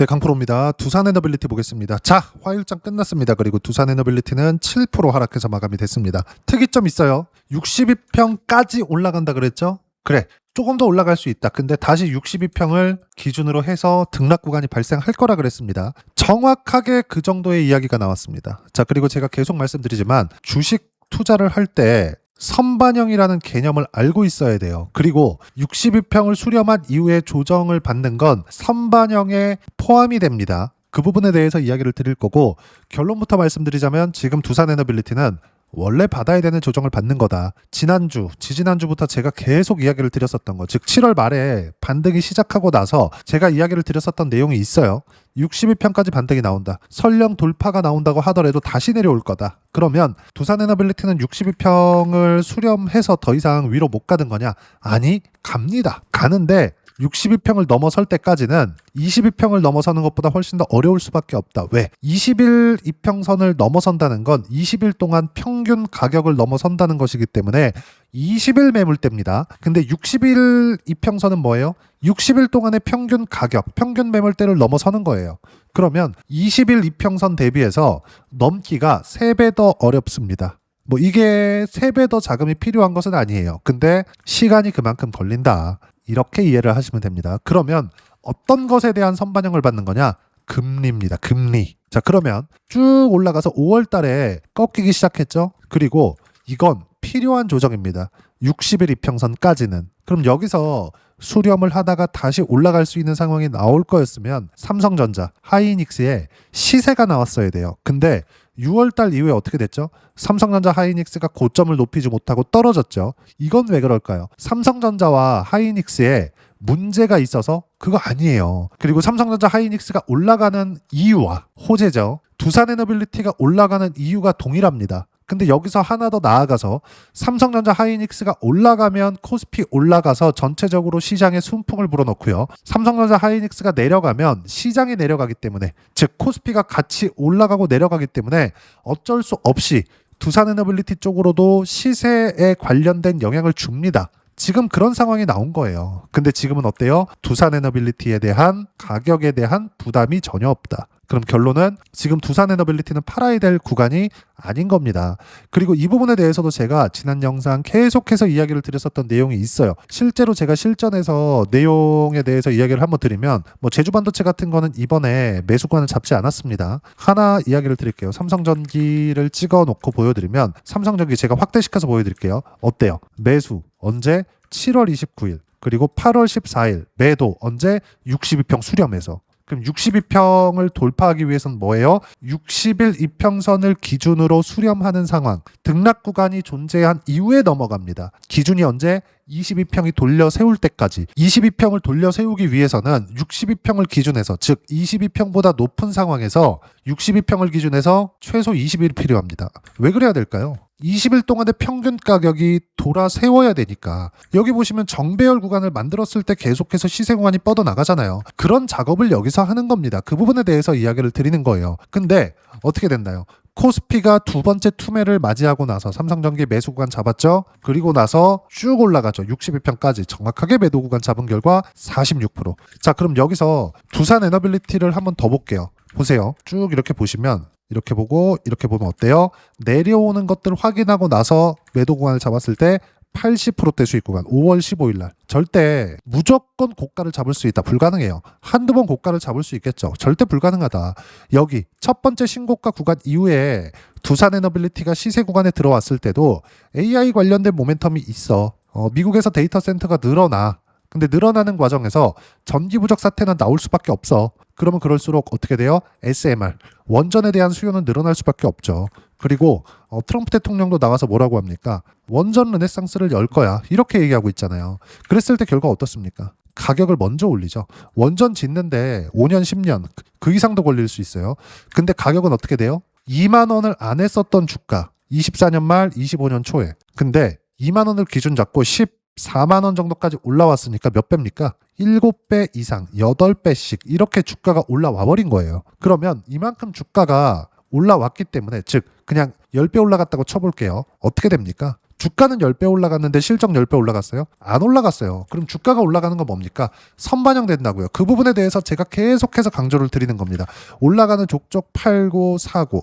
네, 강프로입니다. 두산에너빌리티 보겠습니다. 자, 화요일장 끝났습니다. 그리고 두산에너빌리티는 7% 하락해서 마감이 됐습니다. 특이점 있어요. 62평까지 올라간다 그랬죠? 그래, 조금 더 올라갈 수 있다. 근데 다시 62평을 기준으로 해서 등락 구간이 발생할 거라 그랬습니다. 정확하게 그 정도의 이야기가 나왔습니다. 자, 그리고 제가 계속 말씀드리지만 주식 투자를 할 때 선반영이라는 개념을 알고 있어야 돼요. 그리고 62평을 수렴한 이후에 조정을 받는 건 선반영에 포함이 됩니다. 그 부분에 대해서 이야기를 드릴 거고, 결론부터 말씀드리자면 지금 두산에너빌리티는 원래 받아야 되는 조정을 받는 거다. 지난주, 지지난주부터 제가 계속 이야기를 드렸었던 거, 즉 7월 말에 반등이 시작하고 나서 제가 이야기를 드렸었던 내용이 있어요. 62평까지 반등이 나온다. 설령 돌파가 나온다고 하더라도 다시 내려올 거다. 그러면 두산에너빌리티는 62평을 수렴해서 더 이상 위로 못 가는 거냐? 아니, 갑니다. 가는데 62평을 넘어설 때까지는 22평을 넘어서는 것보다 훨씬 더 어려울 수밖에 없다. 왜? 20일 이평선을 넘어선다는 건 20일 동안 평균 가격을 넘어선다는 것이기 때문에 20일 매물대입니다. 근데 60일 이평선은 뭐예요? 60일 동안의 평균 가격, 평균 매물대를 넘어서는 거예요. 그러면 20일 이평선 대비해서 넘기가 3배 더 어렵습니다. 뭐 이게 3배 더 자금이 필요한 것은 아니에요. 근데 시간이 그만큼 걸린다. 이렇게 이해를 하시면 됩니다. 그러면 어떤 것에 대한 선반영을 받는 거냐? 금리입니다. 금리. 자, 그러면 쭉 올라가서 5월 달에 꺾이기 시작했죠. 그리고 이건 필요한 조정입니다. 60일 이평선까지는. 그럼 여기서 수렴을 하다가 다시 올라갈 수 있는 상황이 나올 거였으면 삼성전자, 하이닉스에 시세가 나왔어야 돼요. 근데 6월 달 이후에 어떻게 됐죠? 삼성전자, 하이닉스가 고점을 높이지 못하고 떨어졌죠. 이건 왜 그럴까요? 삼성전자와 하이닉스에 문제가 있어서 그거 아니에요. 그리고 삼성전자, 하이닉스가 올라가는 이유와 호재죠. 두산에너빌리티가 올라가는 이유가 동일합니다. 근데 여기서 하나 더 나아가서 삼성전자, 하이닉스가 올라가면 코스피 올라가서 전체적으로 시장에 순풍을 불어넣고요. 삼성전자, 하이닉스가 내려가면 시장이 내려가기 때문에, 즉 코스피가 같이 올라가고 내려가기 때문에 어쩔 수 없이 두산에너빌리티 쪽으로도 시세에 관련된 영향을 줍니다. 지금 그런 상황이 나온 거예요. 근데 지금은 어때요? 두산에너빌리티에 대한 가격에 대한 부담이 전혀 없다. 그럼 결론은 지금 두산에너빌리티는 팔아야 될 구간이 아닌 겁니다. 그리고 이 부분에 대해서도 제가 지난 영상 계속해서 이야기를 드렸었던 내용이 있어요. 실제로 제가 실전에서 내용에 대해서 이야기를 한번 드리면, 뭐 제주반도체 같은 거는 이번에 매수권을 잡지 않았습니다. 하나 이야기를 드릴게요. 삼성전기를 찍어 놓고 보여드리면, 삼성전기 제가 확대시켜서 보여드릴게요. 어때요? 매수 언제? 7월 29일 그리고 8월 14일 매도 언제? 62평 수렴해서. 그럼 62평을 돌파하기 위해서는 뭐예요? 60일 이평선을 기준으로 수렴하는 상황, 등락 구간이 존재한 이후에 넘어갑니다. 기준이 언제? 22평이 돌려 세울 때까지. 22평을 돌려 세우기 위해서는 62평을 기준해서, 즉 22평보다 높은 상황에서 62평을 기준해서 최소 20일 필요합니다. 왜 그래야 될까요? 20일 동안의 평균 가격이 돌아 세워야 되니까. 여기 보시면 정배열 구간을 만들었을 때 계속해서 시세 구간이 뻗어나가잖아요. 그런 작업을 여기서 하는 겁니다. 그 부분에 대해서 이야기를 드리는 거예요. 근데 어떻게 됐나요? 코스피가 두 번째 투매를 맞이하고 나서 삼성전기 매수 구간 잡았죠. 그리고 나서 쭉 올라가죠. 62평까지 정확하게 매도 구간 잡은 결과 46%. 자, 그럼 여기서 두산에너빌리티를 한번 더 볼게요. 보세요. 쭉 이렇게 보시면, 이렇게 보고 이렇게 보면 어때요? 내려오는 것들 확인하고 나서 매도 구간을 잡았을 때 80%대 수익 구간, 5월 15일 날. 절대 무조건 고가를 잡을 수 있다. 불가능해요. 한두 번 고가를 잡을 수 있겠죠. 절대 불가능하다. 여기 첫 번째 신고가 구간 이후에 두산에너빌리티가 시세 구간에 들어왔을 때도 AI 관련된 모멘텀이 있어. 미국에서 데이터 센터가 늘어나. 근데 늘어나는 과정에서 전기 부족 사태는 나올 수밖에 없어. 그러면 그럴수록 어떻게 돼요? SMR, 원전에 대한 수요는 늘어날 수밖에 없죠. 그리고 트럼프 대통령도 나와서 뭐라고 합니까? 원전 르네상스를 열 거야. 이렇게 얘기하고 있잖아요. 그랬을 때 결과 어떻습니까? 가격을 먼저 올리죠. 원전 짓는데 5년, 10년 그 이상도 걸릴 수 있어요. 근데 가격은 어떻게 돼요? 2만 원을 안 했었던 주가, 24년 말 25년 초에. 근데 2만 원을 기준 잡고 14만 원 정도까지 올라왔으니까 몇 배입니까? 7배 이상, 8배씩 이렇게 주가가 올라와 버린 거예요. 그러면 이만큼 주가가 올라왔기 때문에, 즉 그냥 10배 올라갔다고 쳐볼게요. 어떻게 됩니까? 주가는 10배 올라갔는데 실적 10배 올라갔어요? 안 올라갔어요. 그럼 주가가 올라가는 건 뭡니까? 선반영된다고요. 그 부분에 대해서 제가 계속해서 강조를 드리는 겁니다. 올라가는 족족 팔고 사고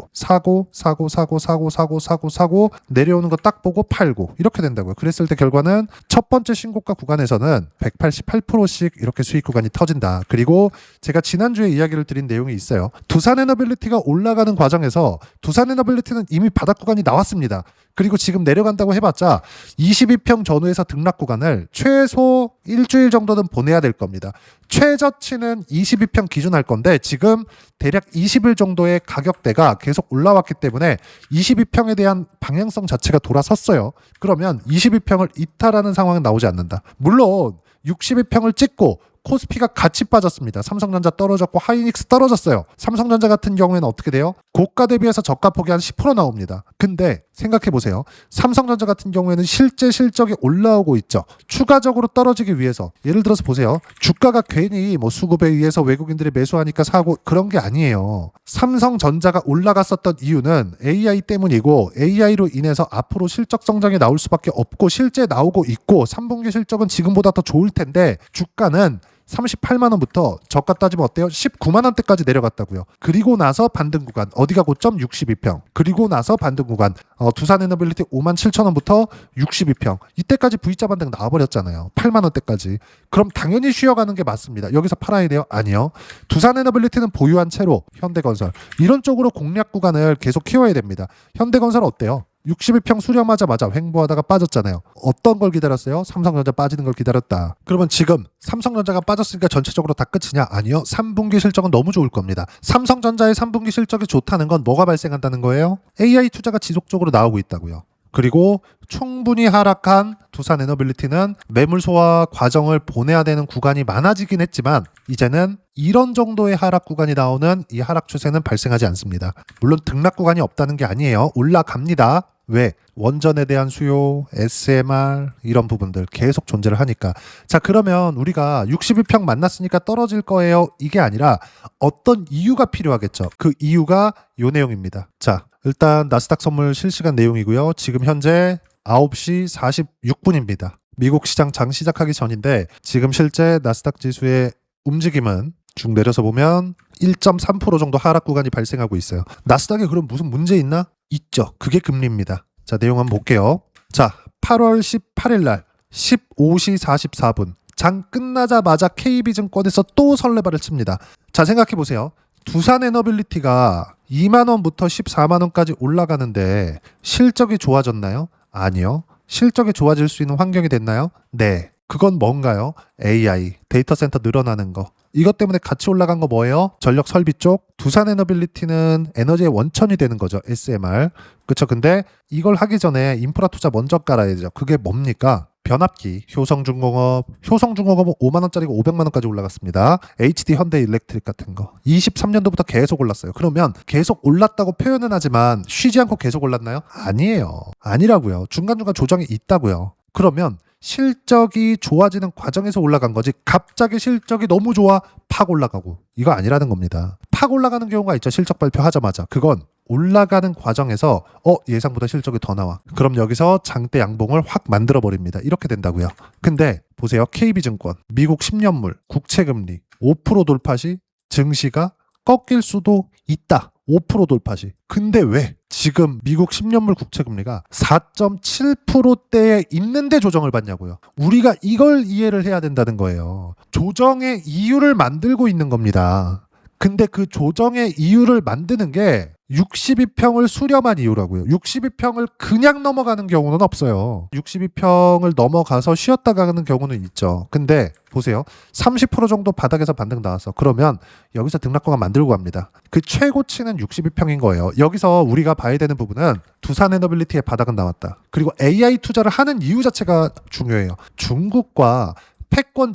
내려오는 거 딱 보고 팔고 이렇게 된다고요. 그랬을 때 결과는 첫 번째 신고가 구간에서는 188%씩 이렇게 수익 구간이 터진다. 그리고 제가 지난주에 이야기를 드린 내용이 있어요. 두산에너빌리티가 올라가는 과정에서 두산에너빌리티는 이미 바닥 구간이 나왔습니다. 그리고 지금 내려간다고 해봤자 22평 전후에서 등락 구간을 최소 일주일 정도는 보내야 될 겁니다. 최저치는 22평 기준 할 건데 지금 대략 20일 정도의 가격대가 계속 올라왔기 때문에 22평에 대한 방향성 자체가 돌아섰어요. 그러면 22평을 이탈하는 상황은 나오지 않는다. 물론 62평을 찍고 코스피가 같이 빠졌습니다. 삼성전자 떨어졌고 하이닉스 떨어졌어요. 삼성전자 같은 경우에는 어떻게 돼요? 고가 대비해서 저가 폭이 한 10% 나옵니다. 근데 생각해보세요. 삼성전자 같은 경우에는 실제 실적이 올라오고 있죠. 추가적으로 떨어지기 위해서 예를 들어서 보세요. 주가가 괜히 뭐 수급에 의해서 외국인들이 매수하니까 사고 그런 게 아니에요. 삼성전자가 올라갔었던 이유는 AI 때문이고 AI로 인해서 앞으로 실적 성장이 나올 수밖에 없고 실제 나오고 있고 3분기 실적은 지금보다 더 좋을 텐데 주가는 38만 원부터 저가 따지면 어때요? 19만 원대까지 내려갔다고요. 그리고 나서 반등 구간 어디가 고점 62평. 그리고 나서 반등 구간 두산에너빌리티 5만 7천 원부터 62평. 이때까지 V자 반등 나와버렸잖아요. 8만 원대까지. 그럼 당연히 쉬어가는 게 맞습니다. 여기서 팔아야 돼요? 아니요. 두산에너빌리티는 보유한 채로 현대건설 이런 쪽으로 공략 구간을 계속 키워야 됩니다. 현대건설 어때요? 62평 수렴하자마자 횡보하다가 빠졌잖아요. 어떤 걸 기다렸어요? 삼성전자 빠지는 걸 기다렸다. 그러면 지금 삼성전자가 빠졌으니까 전체적으로 다 끝이냐? 아니요. 3분기 실적은 너무 좋을 겁니다. 삼성전자의 3분기 실적이 좋다는 건 뭐가 발생한다는 거예요? AI 투자가 지속적으로 나오고 있다고요. 그리고 충분히 하락한 두산에너빌리티는 매물 소화 과정을 보내야 되는 구간이 많아지긴 했지만 이제는 이런 정도의 하락 구간이 나오는 이 하락 추세는 발생하지 않습니다. 물론 등락 구간이 없다는 게 아니에요. 올라갑니다. 왜? 원전에 대한 수요, SMR 이런 부분들 계속 존재를 하니까. 자, 그러면 우리가 62평 만났으니까 떨어질 거예요. 이게 아니라 어떤 이유가 필요하겠죠. 그 이유가 요 내용입니다. 자, 일단 나스닥 선물 실시간 내용이고요. 지금 현재 9시 46분입니다. 미국 시장 장 시작하기 전인데 지금 실제 나스닥 지수의 움직임은 쭉 내려서 보면 1.3% 정도 하락 구간이 발생하고 있어요. 나스닥에 그럼 무슨 문제 있나? 있죠. 그게 금리입니다. 자, 내용 한번 볼게요. 자, 8월 18일 날 15시 44분 장 끝나자마자 KB증권에서 또 설레발을 칩니다. 자, 생각해 보세요. 두산에너빌리티가 2만 원부터 14만 원까지 올라가는데 실적이 좋아졌나요? 아니요. 실적이 좋아질 수 있는 환경이 됐나요? 네. 그건 뭔가요? AI, 데이터 센터 늘어나는 거. 이것 때문에 같이 올라간 거 뭐예요? 전력 설비 쪽. 두산에너빌리티는 에너지의 원천이 되는 거죠. SMR. 그쵸? 근데 이걸 하기 전에 인프라 투자 먼저 깔아야죠. 그게 뭡니까? 변압기, 효성중공업은 5만 원짜리고 500만 원까지 올라갔습니다. HD 현대일렉트릭 같은 거 23년도부터 계속 올랐어요. 그러면 계속 올랐다고 표현은 하지만 쉬지 않고 계속 올랐나요? 아니에요. 아니라고요. 중간중간 조정이 있다고요. 그러면 실적이 좋아지는 과정에서 올라간 거지 갑자기 실적이 너무 좋아 팍 올라가고 이거 아니라는 겁니다. 팍 올라가는 경우가 있죠. 실적 발표하자마자. 그건 올라가는 과정에서 예상보다 실적이 더 나와. 그럼 여기서 장대 양봉을 확 만들어버립니다. 이렇게 된다고요. 근데 보세요. KB증권, 미국 10년물, 국채금리 5% 돌파 시 증시가 꺾일 수도 있다. 5% 돌파 시. 근데 왜 지금 미국 10년물 국채금리가 4.7%대에 있는데 조정을 받냐고요. 우리가 이걸 이해를 해야 된다는 거예요. 조정의 이유를 만들고 있는 겁니다. 근데 그 조정의 이유를 만드는 게 62평을 수렴한 이유라고요. 62평을 그냥 넘어가는 경우는 없어요. 62평을 넘어가서 쉬었다 가는 경우는 있죠. 근데 보세요. 30% 정도 바닥에서 반등 나와서 그러면 여기서 등락구간 만들고 갑니다. 그 최고치는 62평인 거예요. 여기서 우리가 봐야 되는 부분은 두산에너빌리티의 바닥은 나왔다. 그리고 AI 투자를 하는 이유 자체가 중요해요. 중국과 패권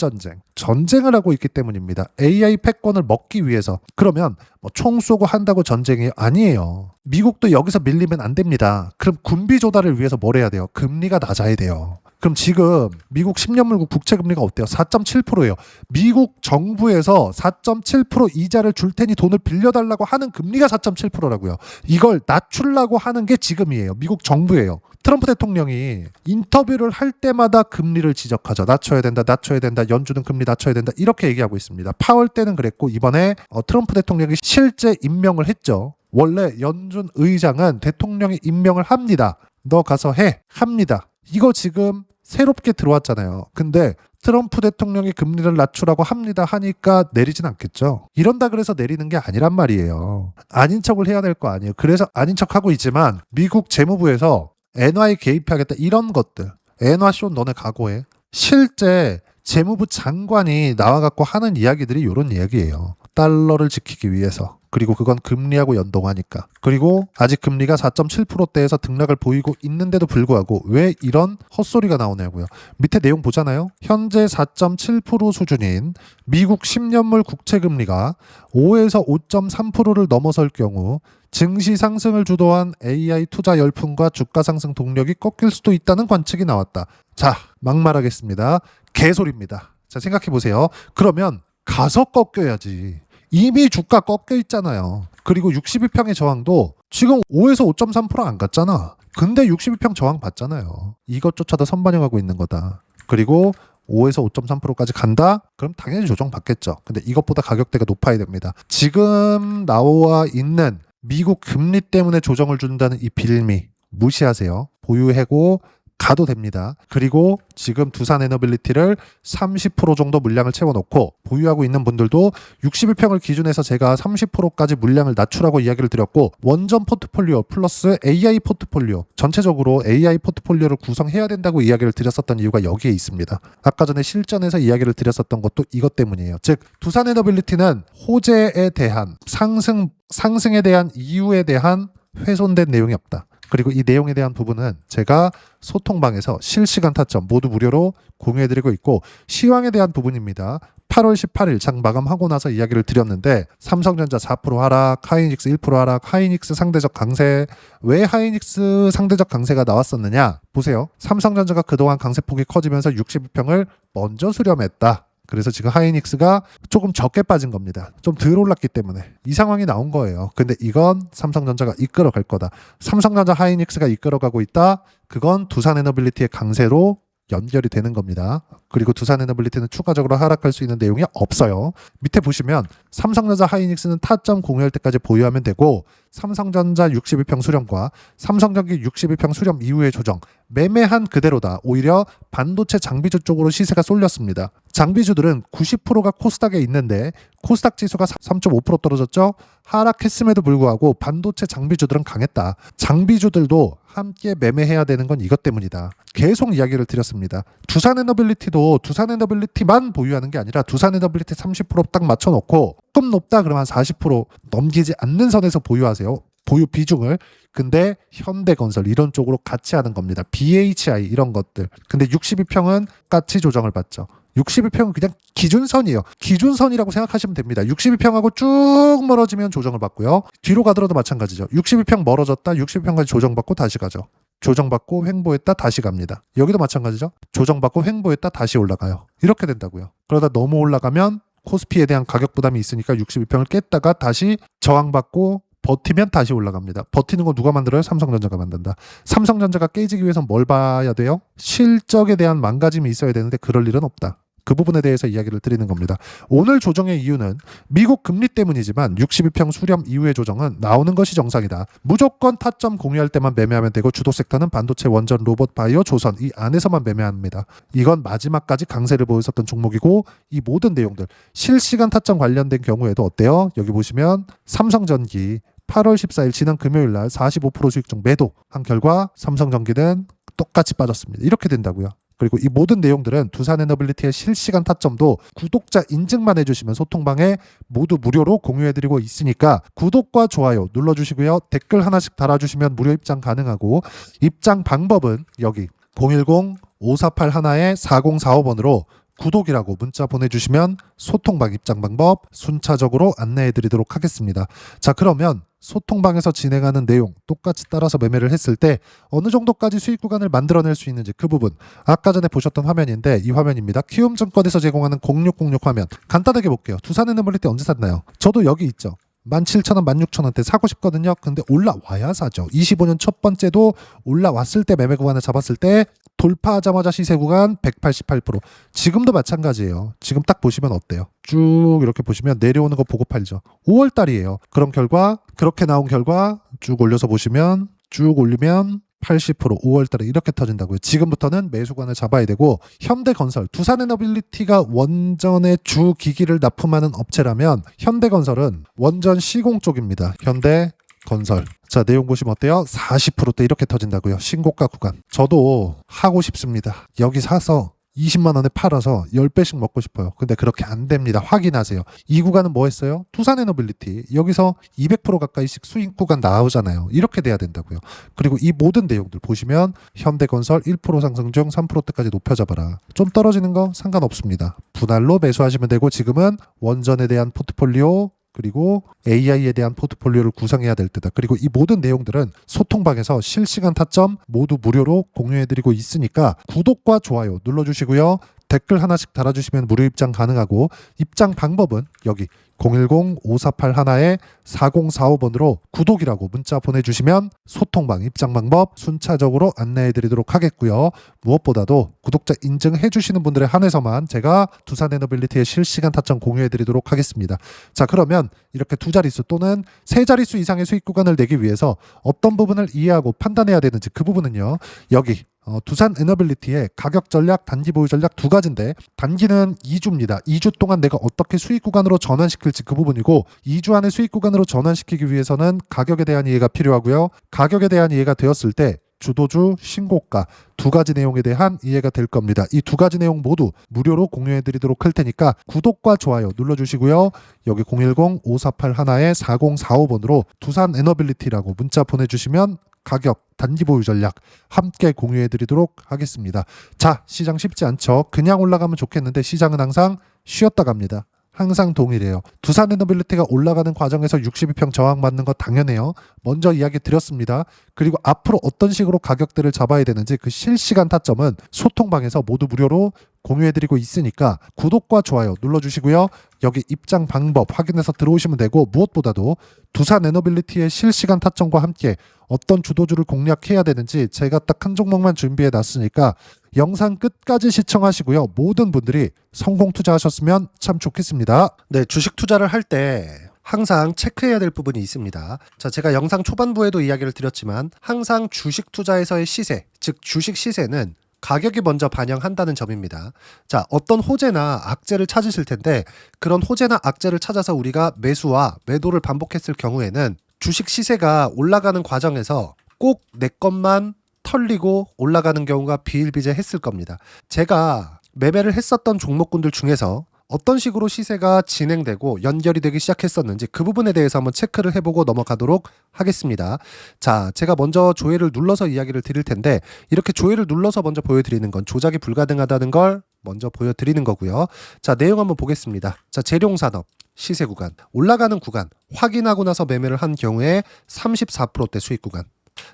전쟁을 하고 있기 때문입니다. AI 패권을 먹기 위해서. 그러면 총 쏘고 한다고 전쟁이 아니에요. 미국도 여기서 밀리면 안 됩니다. 그럼 군비 조달을 위해서 뭘 해야 돼요? 금리가 낮아야 돼요. 그럼 지금 미국 10년물국 국채금리가 어때요? 4.7%예요. 미국 정부에서 4.7% 이자를 줄 테니 돈을 빌려달라고 하는 금리가 4.7%라고요. 이걸 낮추려고 하는 게 지금이에요. 미국 정부예요. 트럼프 대통령이 인터뷰를 할 때마다 금리를 지적하죠. 낮춰야 된다, 낮춰야 된다, 연준은 금리 낮춰야 된다, 이렇게 얘기하고 있습니다. 파월 때는 그랬고, 이번에 트럼프 대통령이 실제 임명을 했죠. 원래 연준 의장은 대통령이 임명을 합니다. 너 가서 해. 합니다. 이거 지금 새롭게 들어왔잖아요. 근데 트럼프 대통령이 금리를 낮추라고 합니다 하니까 내리진 않겠죠. 이런다 그래서 내리는 게 아니란 말이에요. 아닌 척을 해야 될 거 아니에요. 그래서 아닌 척하고 있지만 미국 재무부에서 엔화에 개입하겠다 이런 것들, 엔화쇼 너네 각오해. 실제 재무부 장관이 나와갖고 하는 이야기들이 이런 이야기예요. 달러를 지키기 위해서. 그리고 그건 금리하고 연동하니까. 그리고 아직 금리가 4.7%대에서 등락을 보이고 있는데도 불구하고 왜 이런 헛소리가 나오냐고요. 밑에 내용 보잖아요. 현재 4.7% 수준인 미국 10년물 국채금리가 5에서 5.3%를 넘어설 경우 증시 상승을 주도한 AI 투자 열풍과 주가 상승 동력이 꺾일 수도 있다는 관측이 나왔다. 자, 막말하겠습니다. 개소리입니다. 자, 생각해 보세요. 그러면 가서 꺾여야지. 이미 주가 꺾여 있잖아요. 그리고 62평의 저항도 지금 5에서 5.3% 안 갔잖아. 근데 62평 저항 봤잖아요. 이것조차도 선반영하고 있는 거다. 그리고 5에서 5.3%까지 간다? 그럼 당연히 조정 받겠죠. 근데 이것보다 가격대가 높아야 됩니다. 지금 나와 있는 미국 금리 때문에 조정을 준다는 이 빌미 무시하세요. 보유해고 가도 됩니다. 그리고 지금 두산에너빌리티를 30% 정도 물량을 채워놓고 보유하고 있는 분들도 61평을 기준해서 제가 30%까지 물량을 낮추라고 이야기를 드렸고, 원전 포트폴리오 플러스 AI 포트폴리오, 전체적으로 AI 포트폴리오를 구성해야 된다고 이야기를 드렸었던 이유가 여기에 있습니다. 아까 전에 실전에서 이야기를 드렸었던 것도 이것 때문이에요. 즉 두산에너빌리티는 호재에 대한 상승에 대한 이유에 대한 훼손된 내용이 없다. 그리고 이 내용에 대한 부분은 제가 소통방에서 실시간 타점 모두 무료로 공유해드리고 있고, 시황에 대한 부분입니다. 8월 18일 장 마감하고 나서 이야기를 드렸는데 삼성전자 4% 하락, 하이닉스 1% 하락, 하이닉스 상대적 강세. 왜 하이닉스 상대적 강세가 나왔었느냐? 보세요. 삼성전자가 그동안 강세폭이 커지면서 62평을 먼저 수렴했다. 그래서 지금 하이닉스가 조금 적게 빠진 겁니다. 좀 덜 올랐기 때문에 이 상황이 나온 거예요. 근데 이건 삼성전자가 이끌어갈 거다. 삼성전자 하이닉스가 이끌어가고 있다. 그건 두산에너빌리티의 강세로 연결이 되는 겁니다. 그리고 두산에너빌리티는 추가적으로 하락할 수 있는 내용이 없어요. 밑에 보시면 삼성전자 하이닉스는 타점 공유할 때까지 보유하면 되고, 삼성전자 62평 수렴과 삼성전기 62평 수렴 이후의 조정 매매한 그대로다. 오히려 반도체 장비주 쪽으로 시세가 쏠렸습니다. 장비주들은 90%가 코스닥에 있는데 코스닥 지수가 3.5% 떨어졌죠. 하락했음에도 불구하고 반도체 장비주들은 강했다. 장비주들도 함께 매매해야 되는 건 이것 때문이다. 계속 이야기를 드렸습니다. 두산에너빌리티도 두산에너빌리티만 보유하는 게 아니라 두산에너빌리티 30%딱 맞춰놓고 조금 높다 그러면 한 40% 넘기지 않는 선에서 보유하세요. 보유 비중을. 근데 현대건설 이런 쪽으로 같이 하는 겁니다. BHI 이런 것들. 근데 62평은 같이 조정을 받죠. 62평은 그냥 기준선이에요. 기준선이라고 생각하시면 됩니다. 62평하고 쭉 멀어지면 조정을 받고요. 뒤로 가더라도 마찬가지죠. 62평 멀어졌다. 62평까지 조정받고 다시 가죠. 조정받고 횡보했다 다시 갑니다. 여기도 마찬가지죠. 조정받고 횡보했다 다시 올라가요. 이렇게 된다고요. 그러다 너무 올라가면 코스피에 대한 가격 부담이 있으니까 62평을 깼다가 다시 저항받고 버티면 다시 올라갑니다. 버티는 거 누가 만들어요? 삼성전자가 만든다. 삼성전자가 깨지기 위해서는 뭘 봐야 돼요? 실적에 대한 망가짐이 있어야 되는데 그럴 일은 없다. 그 부분에 대해서 이야기를 드리는 겁니다. 오늘 조정의 이유는 미국 금리 때문이지만 62평 수렴 이후의 조정은 나오는 것이 정상이다. 무조건 타점 공유할 때만 매매하면 되고 주도 섹터는 반도체, 원전, 로봇, 바이오, 조선 이 안에서만 매매합니다. 이건 마지막까지 강세를 보였었던 종목이고, 이 모든 내용들 실시간 타점 관련된 경우에도 어때요? 여기 보시면 삼성전기 8월 14일 지난 금요일 날 45% 수익중 매도한 결과 삼성전기는 똑같이 빠졌습니다. 이렇게 된다고요. 그리고 이 모든 내용들은 두산에너빌리티의 실시간 타점도 구독자 인증만 해주시면 소통방에 모두 무료로 공유해드리고 있으니까 구독과 좋아요 눌러주시고요. 댓글 하나씩 달아주시면 무료 입장 가능하고, 입장 방법은 여기 010-548-4045번으로 구독이라고 문자 보내주시면 소통방 입장 방법 순차적으로 안내해드리도록 하겠습니다. 자, 그러면 소통방에서 진행하는 내용 똑같이 따라서 매매를 했을 때 어느 정도까지 수익 구간을 만들어낼 수 있는지 그 부분 아까 전에 보셨던 화면인데 이 화면입니다. 키움증권에서 제공하는 0606 화면 간단하게 볼게요. 두산에너빌리티 언제 샀나요? 저도 여기 있죠. 17,000원, 16,000원대 사고 싶거든요. 근데 올라와야 사죠. 25년 첫 번째도 올라왔을 때 매매 구간을 잡았을 때 돌파하자마자 시세 구간 188%. 지금도 마찬가지예요. 지금 딱 보시면 어때요? 쭉 이렇게 보시면 내려오는 거 보고 팔죠. 5월 달이에요. 그런 결과, 그렇게 나온 결과 쭉 올려서 보시면 쭉 올리면 80% 5월 달에 이렇게 터진다고요. 지금부터는 매수관을 잡아야 되고 현대건설, 두산에너빌리티가 원전의 주 기기를 납품하는 업체라면 현대건설은 원전 시공 쪽입니다. 현대건설. 자, 내용 보시면 어때요? 40%대 이렇게 터진다고요. 신고가 구간. 저도 하고 싶습니다. 여기 사서 20만 원에 팔아서 10배씩 먹고 싶어요. 근데 그렇게 안 됩니다. 확인하세요. 이 구간은 뭐 했어요? 두산에너빌리티. 여기서 200% 가까이씩 수익 구간 나오잖아요. 이렇게 돼야 된다고요. 그리고 이 모든 내용들 보시면 현대건설 1% 상승 중 3%대까지 높여잡아라. 좀 떨어지는 거 상관없습니다. 분할로 매수하시면 되고 지금은 원전에 대한 포트폴리오 그리고 AI에 대한 포트폴리오를 구성해야 될 때다. 그리고 이 모든 내용들은 소통방에서 실시간 타점 모두 무료로 공유해드리고 있으니까 구독과 좋아요 눌러주시고요. 댓글 하나씩 달아주시면 무료 입장 가능하고 입장 방법은 여기 010-5481-4045번으로 구독이라고 문자 보내주시면 소통방 입장 방법 순차적으로 안내해드리도록 하겠고요. 무엇보다도 구독자 인증해주시는 분들에 한해서만 제가 두산에너빌리티의 실시간 타점 공유해드리도록 하겠습니다. 자, 그러면 이렇게 두 자릿수 또는 세 자릿수 이상의 수익 구간을 내기 위해서 어떤 부분을 이해하고 판단해야 되는지 그 부분은요. 여기 두산에너빌리티의 가격 전략, 단기 보유 전략 두 가지인데 단기는 2주입니다. 2주 동안 내가 어떻게 수익 구간으로 전환시킬지 그 부분이고 2주 안에 수익 구간으로 전환시키기 위해서는 가격에 대한 이해가 필요하고요. 가격에 대한 이해가 되었을 때 주도주, 신고가 두 가지 내용에 대한 이해가 될 겁니다. 이 두 가지 내용 모두 무료로 공유해드리도록 할 테니까 구독과 좋아요 눌러주시고요. 여기 010-5481-4045번으로 두산에너빌리티라고 문자 보내주시면 가격, 단기 보유 전략 함께 공유해드리도록 하겠습니다. 자, 시장 쉽지 않죠. 그냥 올라가면 좋겠는데 시장은 항상 쉬었다 갑니다. 항상 동일해요. 두산에너빌리티가 올라가는 과정에서 62평 저항받는 거 당연해요. 먼저 이야기 드렸습니다. 그리고 앞으로 어떤 식으로 가격대를 잡아야 되는지 그 실시간 타점은 소통방에서 모두 무료로 공유해드리고 있으니까 구독과 좋아요 눌러주시고요. 여기 입장 방법 확인해서 들어오시면 되고 무엇보다도 두산에너빌리티의 실시간 타점과 함께 어떤 주도주를 공략해야 되는지 제가 딱 한 종목만 준비해 놨으니까 영상 끝까지 시청하시고요. 모든 분들이 성공 투자하셨으면 참 좋겠습니다. 네, 주식 투자를 할 때 항상 체크해야 될 부분이 있습니다. 자, 제가 영상 초반부에도 이야기를 드렸지만 항상 주식 투자에서의 시세, 즉 주식 시세는 가격이 먼저 반영한다는 점입니다. 자, 어떤 호재나 악재를 찾으실 텐데 그런 호재나 악재를 찾아서 우리가 매수와 매도를 반복했을 경우에는 주식 시세가 올라가는 과정에서 꼭 내 것만 털리고 올라가는 경우가 비일비재했을 겁니다. 제가 매매를 했었던 종목군들 중에서 어떤 식으로 시세가 진행되고 연결이 되기 시작했었는지 그 부분에 대해서 한번 체크를 해보고 넘어가도록 하겠습니다. 자, 제가 먼저 조회를 눌러서 이야기를 드릴 텐데 이렇게 조회를 눌러서 먼저 보여드리는 건 조작이 불가능하다는 걸 먼저 보여드리는 거고요. 자, 내용 한번 보겠습니다. 자, 재룡산업 시세 구간, 올라가는 구간 확인하고 나서 매매를 한 경우에 34%대 수익 구간.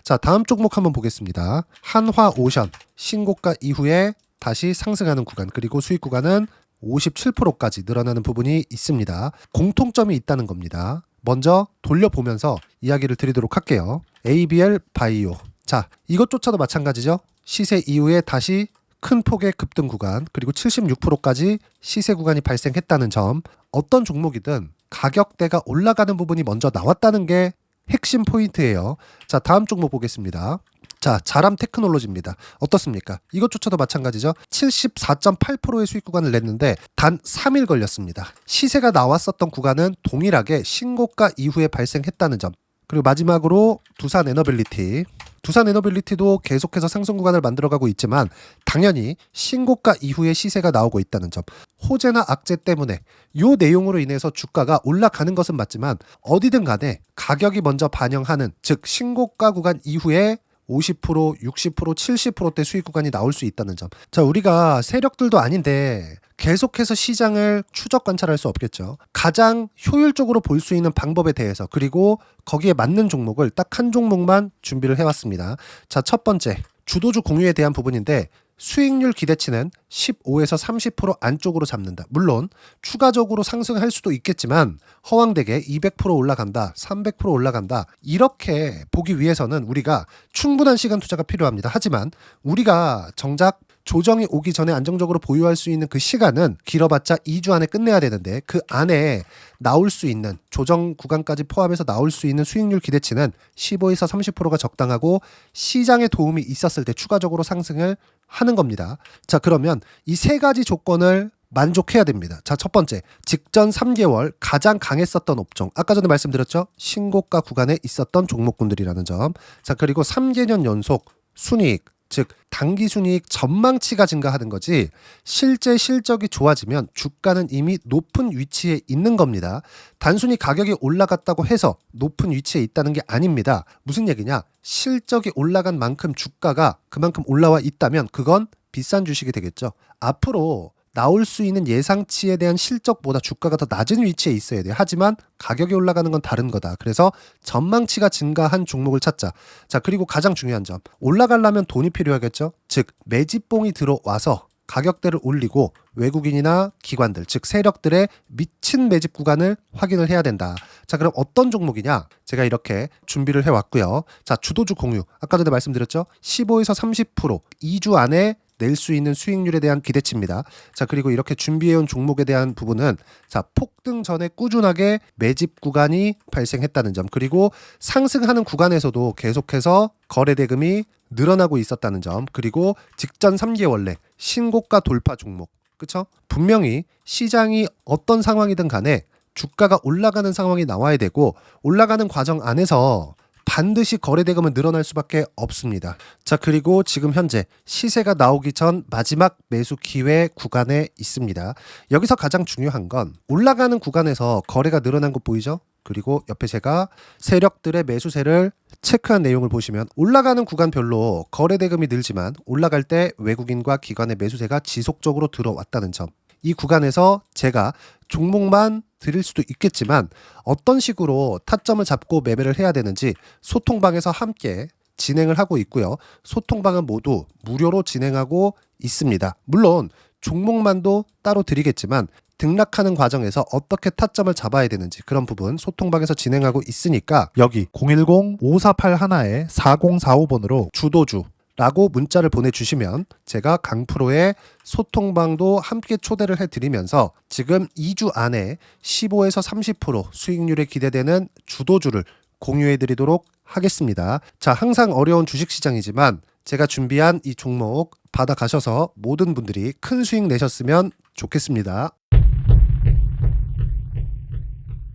자, 다음 종목 한번 보겠습니다. 한화오션 신고가 이후에 다시 상승하는 구간 그리고 수익 구간은 57%까지 늘어나는 부분이 있습니다. 공통점이 있다는 겁니다. 먼저 돌려보면서 이야기를 드리도록 할게요. ABL 바이오. 자, 이것조차도 마찬가지죠. 시세 이후에 다시 큰 폭의 급등 구간 그리고 76%까지 시세 구간이 발생했다는 점. 어떤 종목이든 가격대가 올라가는 부분이 먼저 나왔다는 게 핵심 포인트예요. 자, 다음 종목 보겠습니다. 자, 자람 테크놀로지입니다. 어떻습니까? 이것조차도 마찬가지죠. 74.8%의 수익 구간을 냈는데 단 3일 걸렸습니다. 시세가 나왔었던 구간은 동일하게 신고가 이후에 발생했다는 점. 그리고 마지막으로 두산에너빌리티. 두산에너빌리티도 계속해서 상승 구간을 만들어가고 있지만 당연히 신고가 이후에 시세가 나오고 있다는 점. 호재나 악재 때문에 이 내용으로 인해서 주가가 올라가는 것은 맞지만 어디든 간에 가격이 먼저 반영하는 즉 신고가 구간 이후에 50%, 60%, 70%대 수익 구간이 나올 수 있다는 점. 자, 우리가 세력들도 아닌데 계속해서 시장을 추적 관찰할 수 없겠죠. 가장 효율적으로 볼 수 있는 방법에 대해서, 그리고 거기에 맞는 종목을 딱 한 종목만 준비를 해왔습니다. 자, 첫 번째, 주도주 공유에 대한 부분인데 수익률 기대치는 15에서 30% 안쪽으로 잡는다. 물론 추가적으로 상승할 수도 있겠지만 허황되게 200% 올라간다, 300% 올라간다, 이렇게 보기 위해서는 우리가 충분한 시간 투자가 필요합니다. 하지만 우리가 정작 조정이 오기 전에 안정적으로 보유할 수 있는 그 시간은 길어봤자 2주 안에 끝내야 되는데, 그 안에 나올 수 있는 조정 구간까지 포함해서 나올 수 있는 수익률 기대치는 15에서 30%가 적당하고 시장에 도움이 있었을 때 추가적으로 상승을 하는 겁니다. 자, 그러면 이 세 가지 조건을 만족해야 됩니다. 자, 첫 번째, 직전 3개월 가장 강했었던 업종, 아까 전에 말씀드렸죠? 신고가 구간에 있었던 종목군들이라는 점. 자, 그리고 3개년 연속 순이익, 즉 단기 순이익 전망치가 증가하는 거지, 실제 실적이 좋아지면 주가는 이미 높은 위치에 있는 겁니다. 단순히 가격이 올라갔다고 해서 높은 위치에 있다는 게 아닙니다. 무슨 얘기냐? 실적이 올라간 만큼 주가가 그만큼 올라와 있다면 그건 비싼 주식이 되겠죠. 앞으로 나올 수 있는 예상치에 대한 실적보다 주가가 더 낮은 위치에 있어야 돼요. 하지만 가격이 올라가는 건 다른 거다. 그래서 전망치가 증가한 종목을 찾자. 자, 그리고 가장 중요한 점, 올라가려면 돈이 필요하겠죠. 즉 매집봉이 들어와서 가격대를 올리고 외국인이나 기관들, 즉 세력들의 미친 매집 구간을 확인을 해야 된다. 자, 그럼 어떤 종목이냐? 제가 이렇게 준비를 해왔고요. 자, 주도주 공유, 아까 전에 말씀드렸죠? 15에서 30% 2주 안에 낼 수 있는 수익률에 대한 기대치입니다. 자, 그리고 이렇게 준비해온 종목에 대한 부분은, 자, 폭등 전에 꾸준하게 매집 구간이 발생했다는 점, 그리고 상승하는 구간에서도 계속해서 거래 대금이 늘어나고 있었다는 점, 그리고 직전 3개월 내 신고가 돌파 종목, 그쵸? 분명히 시장이 어떤 상황이든 간에 주가가 올라가는 상황이 나와야 되고, 올라가는 과정 안에서 반드시 거래 대금은 늘어날 수밖에 없습니다. 자, 그리고 지금 현재 시세가 나오기 전 마지막 매수 기회 구간에 있습니다. 여기서 가장 중요한 건 올라가는 구간에서 거래가 늘어난 거 보이죠? 그리고 옆에 제가 세력들의 매수세를 체크한 내용을 보시면 올라가는 구간별로 거래 대금이 늘지만 올라갈 때 외국인과 기관의 매수세가 지속적으로 들어왔다는 점. 이 구간에서 제가 종목만 드릴 수도 있겠지만 어떤 식으로 타점을 잡고 매매를 해야 되는지 소통방에서 함께 진행을 하고 있고요. 소통방은 모두 무료로 진행하고 있습니다. 물론 종목만도 따로 드리겠지만 등락하는 과정에서 어떻게 타점을 잡아야 되는지 그런 부분 소통방에서 진행하고 있으니까 여기 010-5481-4045번으로 주도주 라고 문자를 보내주시면 제가 강프로의 소통방도 함께 초대를 해드리면서 지금 2주 안에 15에서 30% 수익률에 기대되는 주도주를 공유해드리도록 하겠습니다. 자, 항상 어려운 주식시장이지만 제가 준비한 이 종목 받아가셔서 모든 분들이 큰 수익 내셨으면 좋겠습니다.